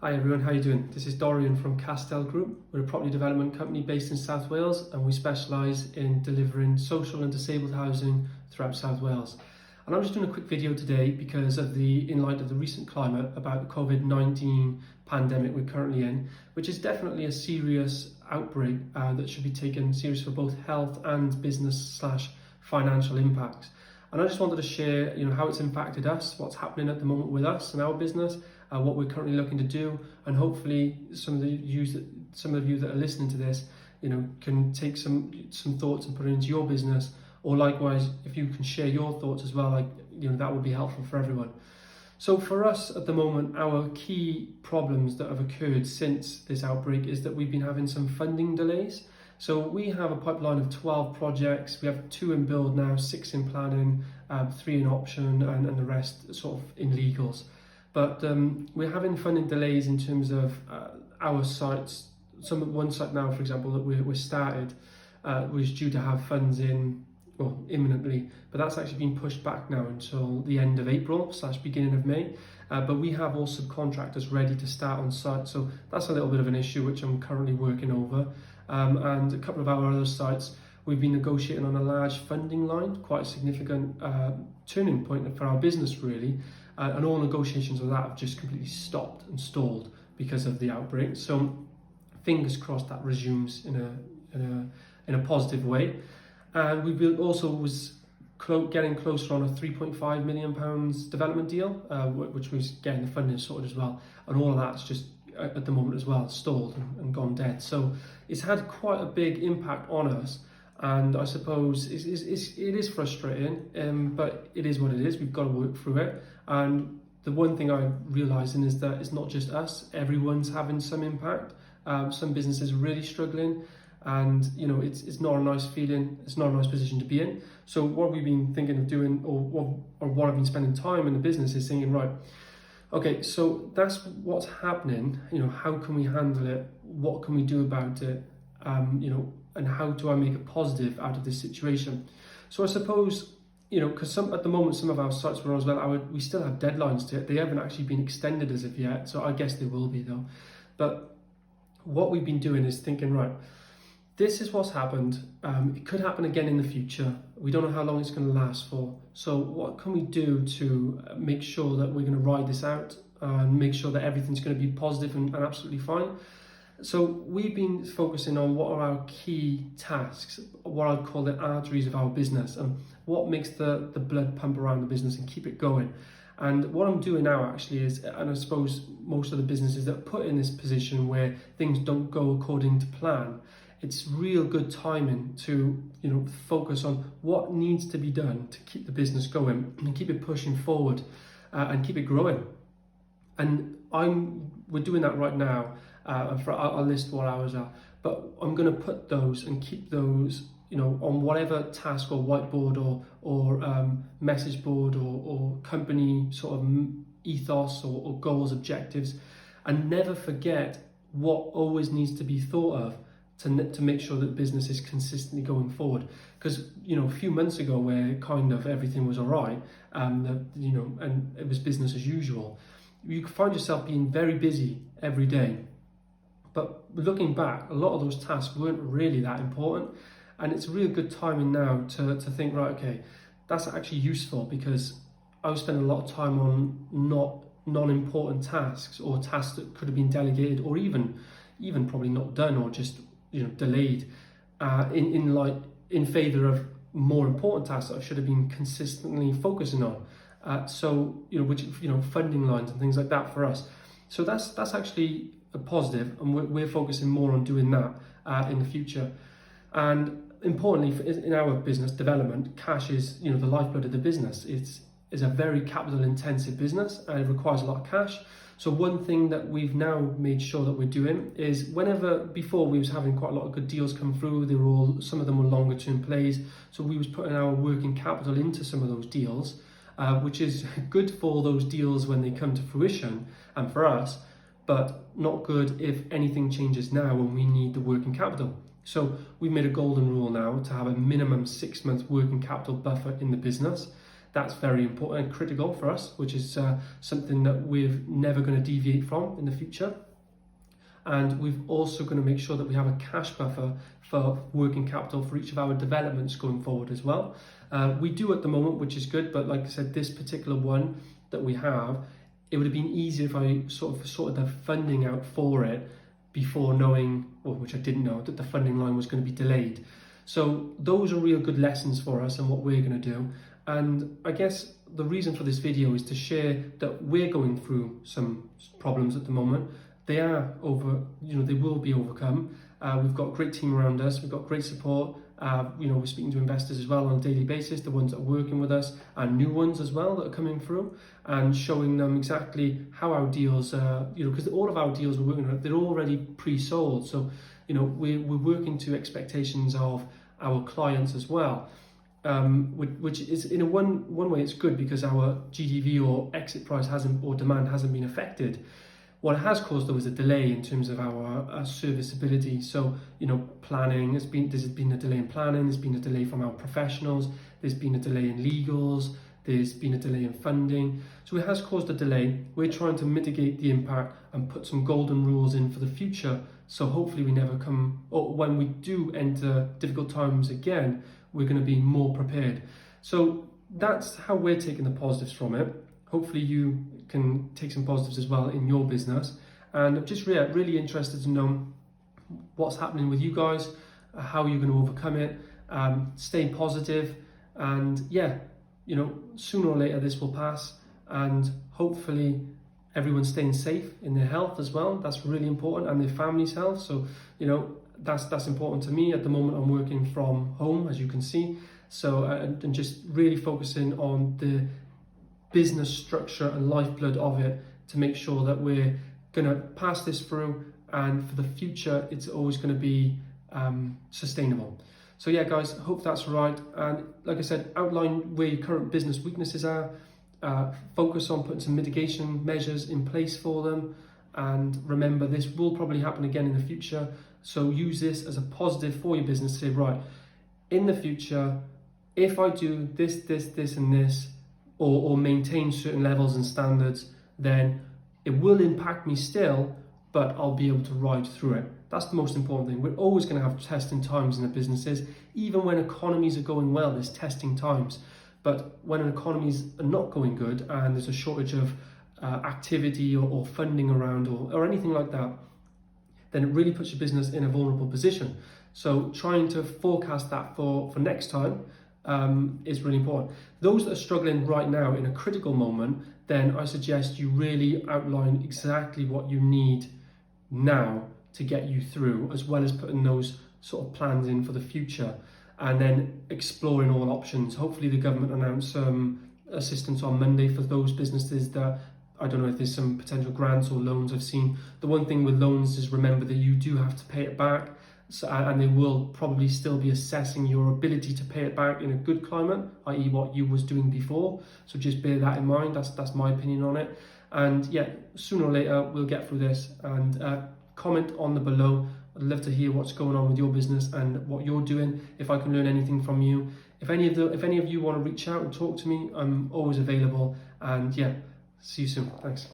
Hi everyone, how are you doing? This is Dorian from Castell Group. We're a property development company based in South Wales and we specialise in delivering social and disabled housing throughout South Wales. And I'm just doing a quick video today because in light of the recent climate about the COVID-19 pandemic we're currently in, which is definitely a serious outbreak that should be taken serious for both health and business/financial impacts. And I just wanted to share, how it's impacted us, what's happening at the moment with us and our business, what we're currently looking to do, and hopefully some of you that are listening to this, can take some thoughts and put it into your business, or likewise, if you can share your thoughts as well, that would be helpful for everyone. So for us at the moment, our key problems that have occurred since this outbreak is that we've been having some funding delays. So we have a pipeline of 12 projects. We have 2 in build now, 6 in planning, 3 in option, and the rest sort of in legals. But we're having funding delays in terms of our sites. One site now, for example, that we're started was due to have funds in, well, imminently, but that's actually been pushed back now until the end of April/beginning of May. But we have all subcontractors ready to start on site, so that's a little bit of an issue which I'm currently working over. And a couple of our other sites, we've been negotiating on a large funding line, quite a significant turning point for our business really, and all negotiations of that have just completely stopped and stalled because of the outbreak. So fingers crossed that resumes in a positive way. And we also was getting closer on a £3.5 million development deal, which was getting the funding sorted as well, and all of that's just at the moment as well stalled and gone dead. So it's had quite a big impact on us, and I suppose it is frustrating, but it is what it is. We've got to work through it. And the one thing I'm realising is that it's not just us, everyone's having some impact. Some businesses are really struggling, and it's not a nice feeling, it's not a nice position to be in. So what we've been thinking of doing, or what I've been spending time in the business, is thinking, right, okay, so that's what's happening. How can we handle it? What can we do about it? And how do I make a positive out of this situation? So I suppose, because at the moment some of our sites were on as well, we still have deadlines to it. They haven't actually been extended as of yet, so I guess they will be though. But what we've been doing is thinking, right, this is what's happened. It could happen again in the future. We don't know how long it's going to last for. So what can we do to make sure that we're going to ride this out and make sure that everything's going to be positive and absolutely fine? So we've been focusing on what are our key tasks, what I'd call the arteries of our business, and what makes the blood pump around the business and keep it going. And what I'm doing now actually is, and I suppose most of the businesses that are put in this position where things don't go according to plan, it's real good timing to focus on what needs to be done to keep the business going and keep it pushing forward and keep it growing. And we're doing that right now. I'll list what ours are, but I'm going to put those and keep those on whatever task or whiteboard or message board or company sort of ethos or goals, objectives, and never forget what always needs to be thought of to make sure that business is consistently going forward. Because a few months ago, where kind of everything was all right, and it was business as usual, you could find yourself being very busy every day. But looking back, a lot of those tasks weren't really that important, and it's really good timing now to think, right, okay, that's actually useful, because I was spending a lot of time on non-important tasks, or tasks that could have been delegated, or even probably not done, or just delayed in favour of more important tasks that I should have been consistently focusing on. Which funding lines and things like that for us. So that's actually a positive, and we're focusing more on doing that in the future. And importantly, in our business development, cash is the lifeblood of the business. It's a very capital intensive business and it requires a lot of cash. So one thing that we've now made sure that we're doing is, before we was having quite a lot of good deals come through, some of them were longer term plays, so we was putting our working capital into some of those deals, which is good for those deals when they come to fruition and for us, but not good if anything changes now when we need the working capital. So we've made a golden rule now to have a minimum 6 month working capital buffer in the business. That's very important and critical for us, which is something that we're never going to deviate from in the future. And we've also going to make sure that we have a cash buffer for working capital for each of our developments going forward as well. We do at the moment, which is good, but like I said, this particular one that we have, it would have been easier if I sorted the funding out for it before knowing, or which I didn't know, that the funding line was going to be delayed. So those are real good lessons for us and what we're going to do. And I guess the reason for this video is to share that we're going through some problems at the moment. They are they will be overcome. We've got a great team around us. We've got great support. We're speaking to investors as well on a daily basis, the ones that are working with us and new ones as well that are coming through, and showing them exactly how our deals, because all of our deals we're working on, they're already pre-sold. So, we're working to expectations of our clients as well, which is in one way it's good because our GDV or exit price or demand hasn't been affected. What it has caused though is a delay in terms of our serviceability. So, planning, there's been a delay in planning, there's been a delay from our professionals, there's been a delay in legals, there's been a delay in funding. So it has caused a delay. We're trying to mitigate the impact and put some golden rules in for the future. So hopefully we never or when we do enter difficult times again, we're going to be more prepared. So that's how we're taking the positives from it. Hopefully you can take some positives as well in your business. And I'm just really interested to know what's happening with you guys, how you're going to overcome it, staying positive, and sooner or later this will pass, and hopefully everyone's staying safe in their health as well. That's really important, and their family's health. So, that's important to me. At the moment I'm working from home, as you can see. So, and just really focusing on the business structure and lifeblood of it to make sure that we're going to pass this through, and for the future it's always going to be sustainable. So yeah guys, hope that's right, and like I said, outline where your current business weaknesses are, focus on putting some mitigation measures in place for them, and remember this will probably happen again in the future. So use this as a positive for your business to say, right, in the future if I do this and this, or maintain certain levels and standards, then it will impact me still, but I'll be able to ride through it. That's the most important thing. We're always going to have testing times in the businesses. Even when economies are going well, there's testing times. But when an economies are not going good and there's a shortage of activity or funding around or anything like that, then it really puts your business in a vulnerable position. So trying to forecast that for next time is really important. Those that are struggling right now in a critical moment, then I suggest you really outline exactly what you need now to get you through, as well as putting those sort of plans in for the future, and then exploring all options. Hopefully the government announce assistance on Monday for those businesses that, I don't know if there's some potential grants or loans. I've seen the one thing with loans is remember that you do have to pay it back. So, and they will probably still be assessing your ability to pay it back in a good climate, i.e. what you was doing before. So just bear that in mind. That's my opinion on it. And yeah, sooner or later we'll get through this. And comment on the below. I'd love to hear what's going on with your business and what you're doing. If I can learn anything from you. If any of you want to reach out and talk to me, I'm always available. And yeah, see you soon. Thanks.